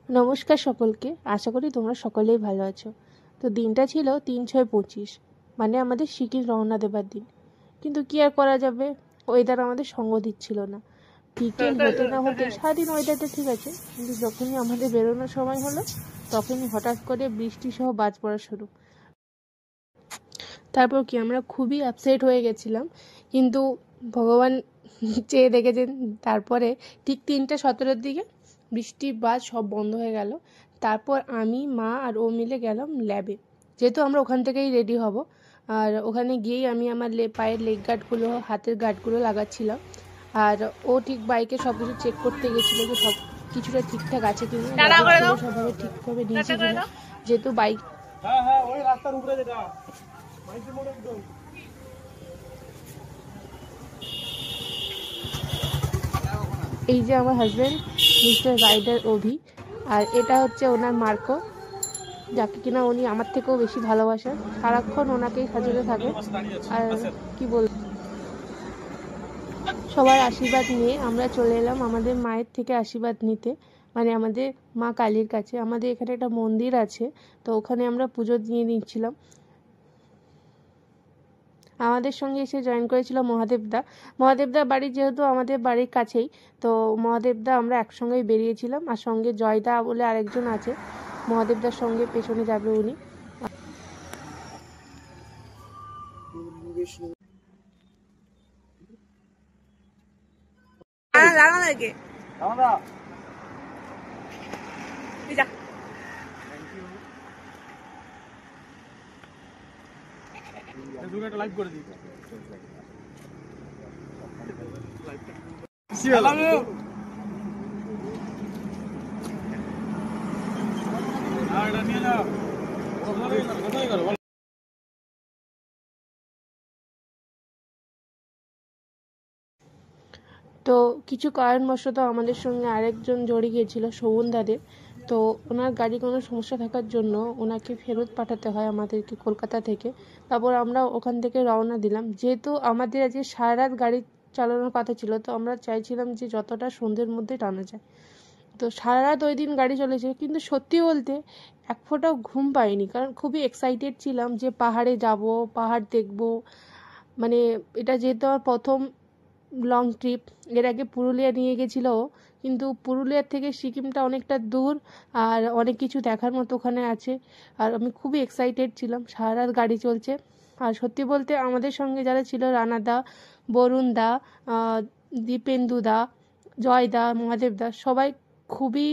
নমস্কার সকলকে, আশা করি তোমরা সকলেই ভালো আছো। তো দিনটা ছিল 3/6/25, মানে আমাদের সিকিম রওনা দেবার দিন। কিন্তু কি আর করা যাবে, ওয়েদার আমাদের সঙ্গ দিচ্ছিল না। বিকেল হতে না হতে সারাদিন ওয়েদারটা ঠিক আছে, কিন্তু যখনই আমাদের বেরোনোর সময় হলো তখনই হঠাৎ করে বৃষ্টি সহ বাজ পড়া শুরু। তারপর কি আমরা খুবই আপসেট হয়ে গেছিলাম, কিন্তু ভগবান চেয়ে দেখেছেন। তারপরে ঠিক 3:17 দিকে বৃষ্টি বাজ সব বন্ধ হয়ে গেল। তারপর আমি, মা আর ও মিলে গেলাম ল্যাবে, যেহেতু আমরা ওখান থেকেই রেডি হব। আর ওখানে গিয়েই আমি আমার পায়ের লেগ গার্ডগুলো, হাতের গার্ডগুলো লাগাচ্ছিলাম। আর ও ঠিক বাইকে সব কিছু চেক করতে গেছিলো যে সব কিছুটা ঠিকঠাক আছে কিনা, সবভাবে ঠিকভাবে নিয়েছি কিনা, যেহেতু বাইক। ওই রাস্তার উপরে যেটা এই যে আমার হাজব্যান্ড মিস্টার রাইডার অভি, আর এটা হচ্ছে ওনার মার্কো, যাকে কিনা উনি আমার থেকেও বেশি ভালোবাসেন। সারাক্ষণ ওনাকেই সাজাতে থাকে। আর কি বল, সবার আশীর্বাদ নিয়ে আমরা চলে এলাম আমাদের মায়ের থেকে আশীর্বাদ নিতে, মানে আমাদের মা কালীর কাছে। আমাদের এখানে একটা মন্দির আছে, তো ওখানে আমরা পুজো দিয়ে নিচ্ছিলাম। আমাদের সঙ্গে এসে জয়েন করেছিল মহাদেবদা। মহাদেবদার বাড়ি যেহেতু আমাদের বাড়ির কাছেই, তো মহাদেবদা আমরা একসঙ্গেই বেরিয়েছিলাম। আর সঙ্গে জয়দা বলে আরেকজন আছে, মহাদেবদার সঙ্গে পেছনে যাবে উনি। লাইভ করে দিই। তো কিছু কারণবশত আমাদের সঙ্গে আরেকজন জড়িয়ে গিয়েছিল, শোভনদাদের। তো ওনার গাড়ি কোনো সমস্যা থাকার জন্য ওনাকে ফেরত পাঠাতে হয় আমাদেরকে কলকাতা থেকে। তারপর আমরা ওখান থেকে রওনা দিলাম। যেহেতু আমাদের আজকে সারা রাত গাড়ি চালানোর কথা ছিল, তো আমরা চাইছিলাম যে যতটা সন্ধ্যের মধ্যে টানা যায়। তো সারা রাত ওই দিন গাড়ি চলেছে, কিন্তু সত্যি বলতে এক ফোঁটাও ঘুম পাইনি, কারণ খুবই এক্সাইটেড ছিলাম যে পাহাড়ে যাব, পাহাড় দেখব। মানে এটা যেহেতু আমার প্রথম লং ট্রিপ, এর আগে পুরুলিয়া নিয়ে গেছিলো, কিন্তু পুরুলিয়ার থেকে সিকিমটা অনেকটা দূর, আর অনেক কিছু দেখার মতো ওখানে আছে। আর আমি খুবই এক্সাইটেড ছিলাম। সারা রাত গাড়ি চলছে। আর সত্যি বলতে আমাদের সঙ্গে যারা ছিল, রানাদা, বরুণদা, দীপেন্দুদা, জয়দা, মহাদেবদা, সবাই খুবই